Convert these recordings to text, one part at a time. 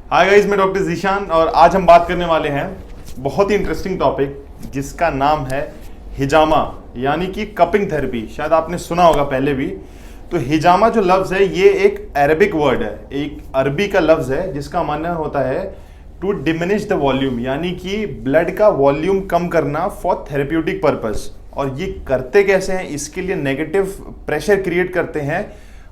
Hi guys, मैं doctor Zeeshan और आज हम बात करने वाले हैं बहुत ही इंटरेस्टिंग टॉपिक जिसका नाम है हिजामा यानी कि कपिंग थेरेपी। शायद आपने सुना होगा पहले भी। तो हिजामा जो लफ्ज़ है ये एक अरबिक वर्ड है, एक अरबी का लफ्ज़ है जिसका मानना होता है टू डिमिनिश द वॉल्यूम, यानी कि ब्लड का वॉल्यूम कम करना फॉर थेरेप्यूटिक पर्पस। और ये करते कैसे हैं, इसके लिए नेगेटिव प्रेशर क्रिएट करते हैं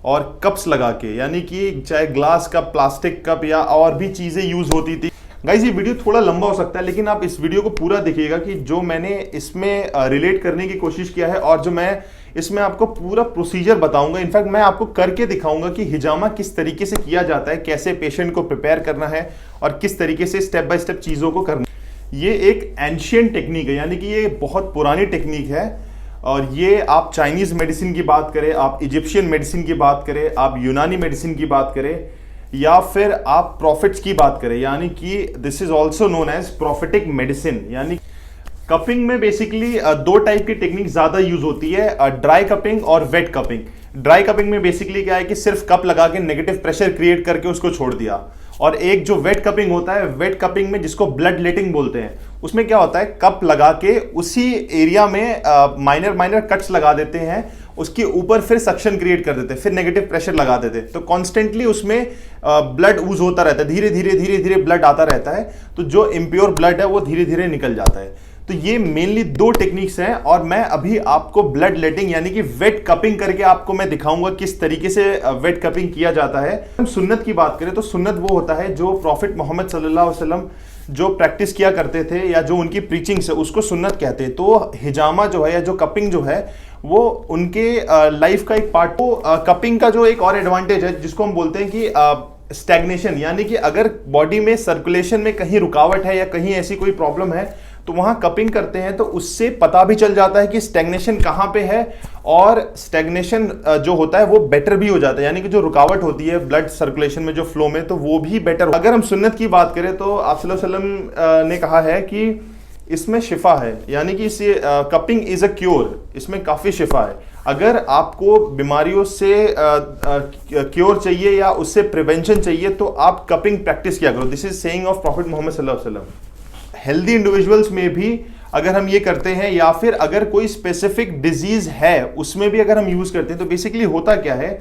और कप्स लगा के, यानी कि चाहे ग्लास कप, प्लास्टिक कप या और भी चीज़ें यूज़ होती थी। गाइज ये वीडियो थोड़ा लंबा हो सकता है लेकिन आप इस वीडियो को पूरा देखिएगा कि जो मैंने इसमें रिलेट करने की कोशिश किया है और जो मैं इसमें आपको पूरा प्रोसीजर बताऊंगा। इनफैक्ट मैं आपको करके दिखाऊंगा कि हिजामा किस तरीके से किया जाता है, कैसे पेशेंट को प्रिपेयर करना है और किस तरीके से स्टेप बाय स्टेप चीज़ों को करना है। ये एक एंशियंट टेक्निक है, यानी कि ये बहुत पुरानी टेक्निक है। और ये आप चाइनीज़ मेडिसिन की बात करें, आप इजिप्शियन मेडिसिन की बात करें, आप यूनानी मेडिसिन की बात करें या फिर आप प्रॉफिट्स की बात करें, यानी कि this is also known as prophetic medicine. यानी कपिंग में बेसिकली दो टाइप की टेक्निक ज़्यादा यूज होती है, ड्राई कपिंग और वेट कपिंग। ड्राई कपिंग में बेसिकली क्या है कि सिर्फ कप लगा के नेगेटिव प्रेशर क्रिएट करके उसको छोड़ दिया। और एक जो वेट कपिंग होता है, वेट कपिंग में जिसको ब्लड लेटिंग बोलते हैं, उसमें क्या होता है कप लगा के उसी एरिया में माइनर माइनर कट्स लगा देते हैं, उसके ऊपर फिर सक्शन क्रिएट कर देते हैं, फिर नेगेटिव प्रेशर लगा देते हैं। तो कॉन्स्टेंटली उसमें ब्लड यूज होता रहता है, धीरे धीरे धीरे धीरे ब्लड आता रहता है। तो जो इम्प्योर ब्लड है वो धीरे धीरे निकल जाता है। तो ये मेनली दो टेक्निक्स हैं और मैं अभी आपको ब्लड लेटिंग यानी कि वेट कपिंग करके आपको मैं दिखाऊंगा किस तरीके से वेट कपिंग किया जाता है। हम सुन्नत की बात करें तो सुन्नत वो होता है जो प्रॉफिट मोहम्मद सल्लल्लाहु अलैहि वसल्लम जो प्रैक्टिस किया करते थे या जो उनकी प्रीचिंग्स है उसको सुन्नत कहते हैं। तो हिजामा जो है या जो कपिंग जो है वो उनके लाइफ का एक पार्ट। तो कपिंग का जो एक और एडवांटेज है जिसको हम बोलते हैं कि स्टैग्नेशन, यानी कि अगर बॉडी में सर्कुलेशन में कहीं रुकावट है या कहीं ऐसी कोई प्रॉब्लम है तो वहां कपिंग करते हैं तो उससे पता भी चल जाता है कि स्टैग्नेशन कहां पे है। और स्टैग्नेशन जो होता है वो बेटर भी हो जाता है, यानी कि जो रुकावट होती है ब्लड सर्कुलेशन में, जो फ्लो में, तो वो भी बेटर। अगर हम सुन्नत की बात करें तो आप सल्लल्लाहु अलैहि वसल्लम ने कहा है कि इसमें शिफा है, यानी कि इसे कपिंग इज अ क्योर, इसमें काफ़ी शिफा है। अगर आपको बीमारियों से क्योर चाहिए या उससे प्रिवेंशन चाहिए तो आप कपिंग प्रैक्टिस किया करो। This is saying of prophet Muhammad सल्लल्लाहु अलैहि वसल्लम। हेल्दी इंडिविजुअल्स में भी अगर हम ये करते हैं या फिर अगर कोई स्पेसिफिक डिजीज है उसमें भी अगर हम यूज करते हैं तो बेसिकली होता क्या है,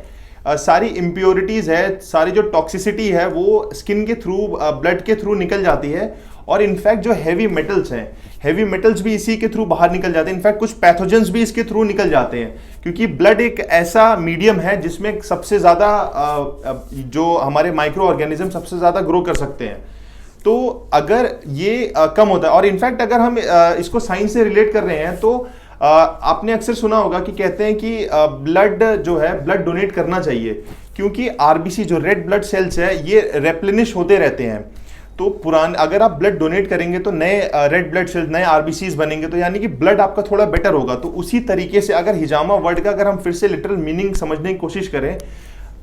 सारी इम्प्योरिटीज है, सारी जो टॉक्सिसिटी है वो स्किन के थ्रू, ब्लड के थ्रू निकल जाती है। और इनफैक्ट जो हैवी मेटल्स हैं, हैवी मेटल्स भी इसी के थ्रू बाहर निकल जाते हैं। इनफैक्ट कुछ पैथोजेंस भी इसके थ्रू निकल जाते हैं, क्योंकि ब्लड एक ऐसा मीडियम है जिसमें सबसे ज़्यादा जो हमारे माइक्रो ऑर्गेनिज्म सबसे ज़्यादा ग्रो कर सकते हैं। तो अगर ये कम होता है, और इनफैक्ट अगर हम इसको साइंस से रिलेट कर रहे हैं तो आपने अक्सर सुना होगा कि कहते हैं कि ब्लड जो है, ब्लड डोनेट करना चाहिए, क्योंकि आरबीसी जो रेड ब्लड सेल्स है ये रेप्लेनिश होते रहते हैं। तो पुराने अगर आप ब्लड डोनेट करेंगे तो नए रेड ब्लड सेल्स, नए आरबीसीज बनेंगे, तो यानी कि ब्लड आपका थोड़ा बेटर होगा। तो उसी तरीके से अगर हिजामा वर्ड का अगर हम फिर से लिटरल मीनिंग समझने की कोशिश करें,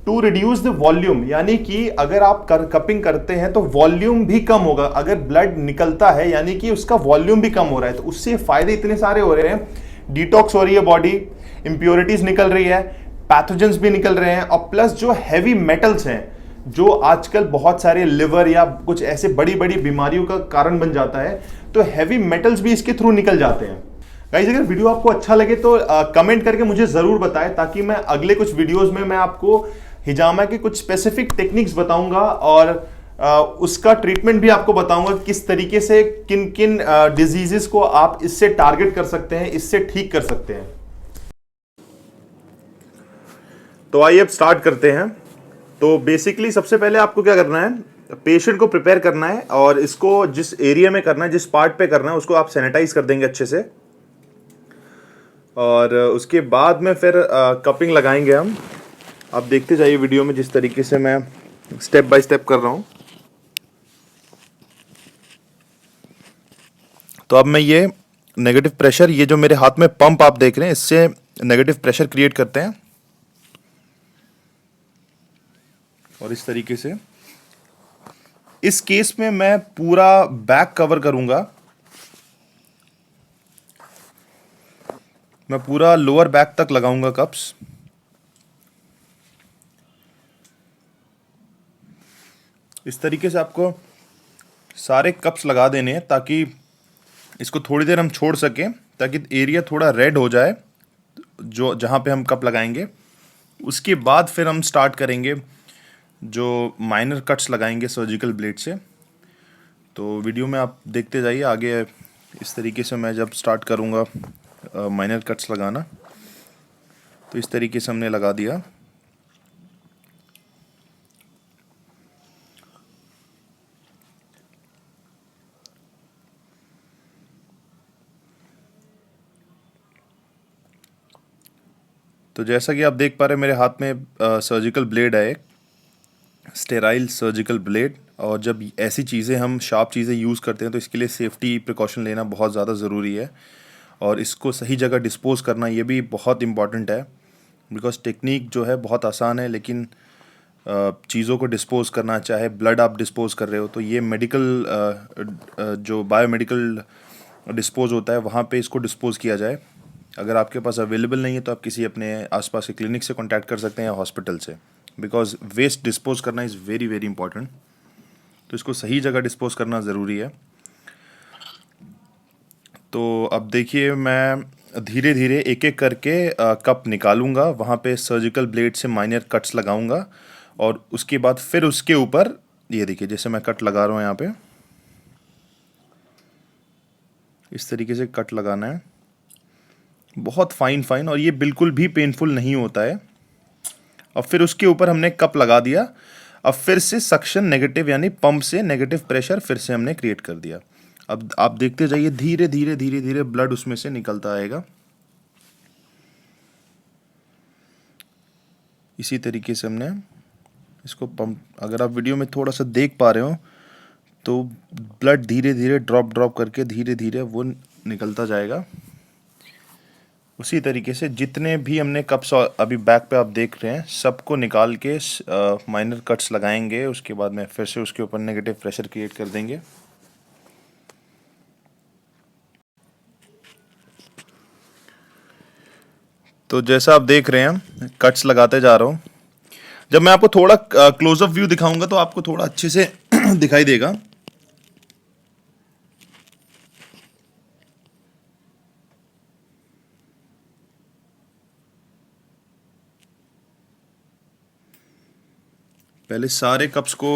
टू रिड्यूस द वॉल्यूम, यानी कि अगर आप कपिंग करते हैं तो वॉल्यूम भी कम होगा। अगर ब्लड निकलता है यानी कि उसका वॉल्यूम भी कम हो रहा है, तो उससे फायदे इतने सारे हो रहे हैं। डिटॉक्स हो रही है बॉडी, इंप्योरिटीज निकल रही है, पैथोजेंस भी निकल रहे हैं, और प्लस जो हैवी मेटल्स हैं जो आजकल बहुत सारे लिवर या कुछ ऐसे बड़ी बड़ी बीमारियों का कारण बन जाता है, तो हैवी मेटल्स भी इसके थ्रू निकल जाते हैं। गाइस अगर वीडियो आपको अच्छा लगे तो कमेंट करके मुझे जरूर बताएं, ताकि मैं अगले कुछ वीडियोस में मैं आपको हिजामा के कुछ स्पेसिफिक टेक्निक्स बताऊंगा और उसका ट्रीटमेंट भी आपको बताऊंगा किस तरीके से किन किन डिजीजेस को आप इससे टारगेट कर सकते हैं, इससे ठीक कर सकते हैं। तो आइए अब स्टार्ट करते हैं। तो बेसिकली सबसे पहले आपको क्या करना है, पेशेंट को प्रिपेयर करना है और इसको जिस एरिया में करना है, जिस पार्ट पे करना है, उसको आप सैनिटाइज कर देंगे अच्छे से। और उसके बाद में फिर कपिंग लगाएंगे हम। आप देखते जाइए वीडियो में जिस तरीके से मैं स्टेप बाय स्टेप कर रहा हूँ। तो अब मैं ये नेगेटिव प्रेशर, ये जो मेरे हाथ में पंप आप देख रहे हैं, इससे नेगेटिव प्रेशर क्रिएट करते हैं और इस तरीके से। इस केस में मैं पूरा बैक कवर करूंगा, मैं पूरा लोअर बैक तक लगाऊंगा कप्स। इस तरीके से आपको सारे कप्स लगा देने हैं ताकि इसको थोड़ी देर हम छोड़ सकें, ताकि एरिया थोड़ा रेड हो जाए जो जहाँ पे हम कप लगाएंगे। उसके बाद फिर हम स्टार्ट करेंगे जो माइनर कट्स लगाएंगे सर्जिकल ब्लेड से। तो वीडियो में आप देखते जाइए आगे। इस तरीके से मैं जब स्टार्ट करूँगा माइनर कट्स लगाना, तो इस तरीके से हमने लगा दिया। तो जैसा कि आप देख पा रहे हैं मेरे हाथ में सर्जिकल ब्लेड है, एक स्टेराइल सर्जिकल ब्लेड। और जब ऐसी चीज़ें हम शार्प चीज़ें यूज़ करते हैं तो इसके लिए सेफ्टी प्रिकॉशन लेना बहुत ज़्यादा ज़रूरी है, और इसको सही जगह डिस्पोज़ करना ये भी बहुत इम्पॉर्टेंट है। बिकॉज टेक्निक जो है बहुत आसान है, लेकिन चीज़ों को डिस्पोज़ करना, चाहे ब्लड आप डिस्पोज़ कर रहे हो तो ये मेडिकल जो बायोमेडिकल डिस्पोज़ होता है वहाँ पे इसको डिस्पोज़ किया जाए। अगर आपके पास अवेलेबल नहीं है तो आप किसी अपने आसपास के क्लिनिक से कांटेक्ट कर सकते हैं या हॉस्पिटल से, बिकॉज वेस्ट डिस्पोज करना इज़ वेरी वेरी इंपॉर्टेंट। तो इसको सही जगह डिस्पोज करना ज़रूरी है। तो अब देखिए मैं धीरे धीरे एक एक करके कप निकालूंगा, वहाँ पे सर्जिकल ब्लेड से माइनर कट्स लगाऊंगा, और उसके बाद फिर उसके ऊपर ये देखिए जैसे मैं कट लगा रहा हूँ यहाँ पे, इस तरीके से कट लगाना है, बहुत फाइन फाइन, और ये बिल्कुल भी पेनफुल नहीं होता है। अब फिर उसके ऊपर हमने कप लगा दिया। अब फिर से सक्शन नेगेटिव यानी पंप से नेगेटिव प्रेशर फिर से हमने क्रिएट कर दिया। अब आप देखते जाइए धीरे धीरे धीरे धीरे ब्लड उसमें से निकलता आएगा। इसी तरीके से हमने इसको पंप, अगर आप वीडियो में थोड़ा सा देख पा रहे हो तो ब्लड धीरे धीरे ड्रॉप ड्रॉप करके धीरे धीरे वो निकलता जाएगा। उसी तरीके से जितने भी हमने कप्स अभी बैक पे आप देख रहे हैं सबको निकाल के माइनर कट्स लगाएंगे। उसके बाद में फिर से उसके ऊपर नेगेटिव प्रेशर क्रिएट कर देंगे। तो जैसा आप देख रहे हैं कट्स लगाते जा रहा हूँ। जब मैं आपको थोड़ा क्लोजअप व्यू दिखाऊंगा तो आपको थोड़ा अच्छे से दिखाई देगा। पहले सारे कप्स को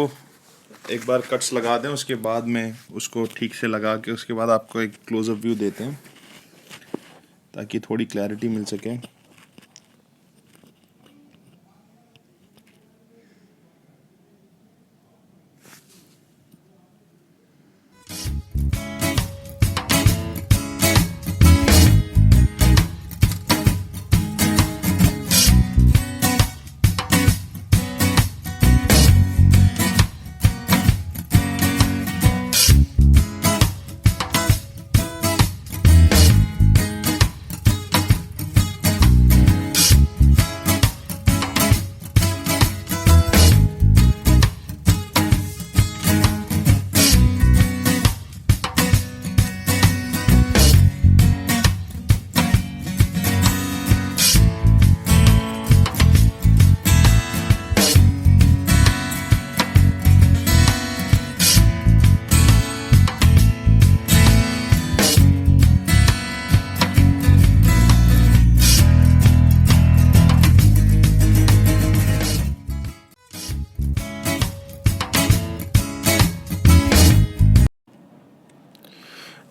एक बार कट्स लगा दें, उसके बाद में उसको ठीक से लगा के उसके बाद आपको एक क्लोजअप व्यू देते हैं ताकि थोड़ी क्लैरिटी मिल सके।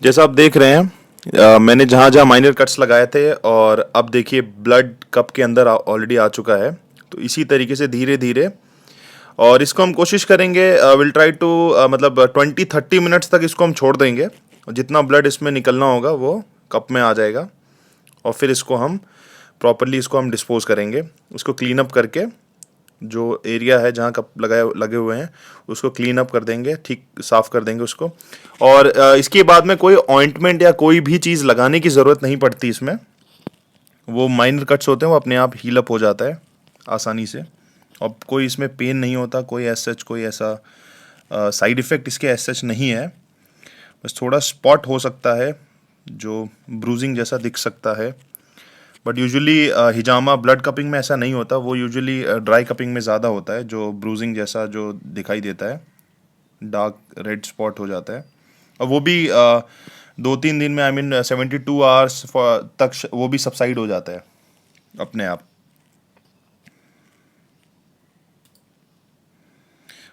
जैसा आप देख रहे हैं मैंने जहाँ जहाँ माइनर कट्स लगाए थे और अब देखिए ब्लड कप के अंदर ऑलरेडी आ चुका है। तो इसी तरीके से धीरे धीरे, और इसको हम कोशिश करेंगे विल ट्राई टू मतलब 20-30 मिनट्स तक इसको हम छोड़ देंगे। जितना ब्लड इसमें निकलना होगा वो कप में आ जाएगा, और फिर इसको हम प्रॉपरली इसको हम डिस्पोज करेंगे। उसको क्लीन अप करके जो एरिया है जहाँ कप लगे हुए हैं उसको क्लीन अप कर देंगे, ठीक साफ़ कर देंगे उसको। और इसके बाद में कोई ऑइंटमेंट या कोई भी चीज़ लगाने की ज़रूरत नहीं पड़ती इसमें। वो माइनर कट्स होते हैं वो अपने आप हील अप हो जाता है आसानी से, और कोई इसमें पेन नहीं होता, कोई एज सच कोई ऐसा साइड इफ़ेक्ट इसके एज सच नहीं है। बस थोड़ा स्पॉट हो सकता है जो ब्रूजिंग जैसा दिख सकता है, but usually hijama blood cupping में ऐसा नहीं होता। वो यूजुअली ड्राई कपिंग में ज़्यादा होता है जो ब्रूजिंग जैसा जो दिखाई देता है। डार्क रेड स्पॉट हो जाता है, और वो भी 2-3 दिन में, 72 आवर्स तक वो भी सबसाइड हो जाता है अपने आप।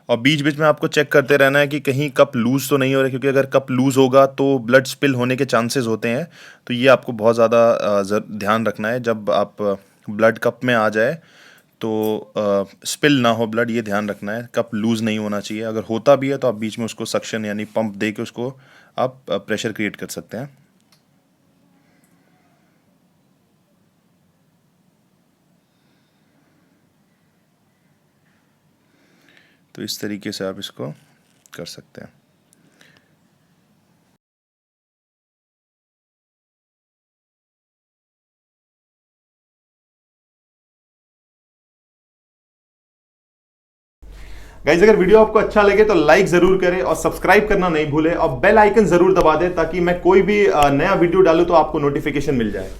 और बीच बीच में आपको चेक करते रहना है कि कहीं कप लूज तो नहीं हो रहा, क्योंकि अगर कप लूज होगा तो ब्लड स्पिल होने के चांसेस होते हैं। तो ये आपको बहुत ज़्यादा ध्यान रखना है जब आप ब्लड कप में आ जाए तो स्पिल ना हो ब्लड, ये ध्यान रखना है। कप लूज नहीं होना चाहिए, अगर होता भी है तो आप बीच में उसको सक्शन यानी पंप दे के उसको आप प्रेशर क्रिएट कर सकते हैं। तो इस तरीके से आप इसको कर सकते हैं। गाइस, अगर वीडियो आपको अच्छा लगे तो लाइक जरूर करें और सब्सक्राइब करना नहीं भूलें, और बेल आइकन जरूर दबा दें ताकि मैं कोई भी नया वीडियो डालूं तो आपको नोटिफिकेशन मिल जाए।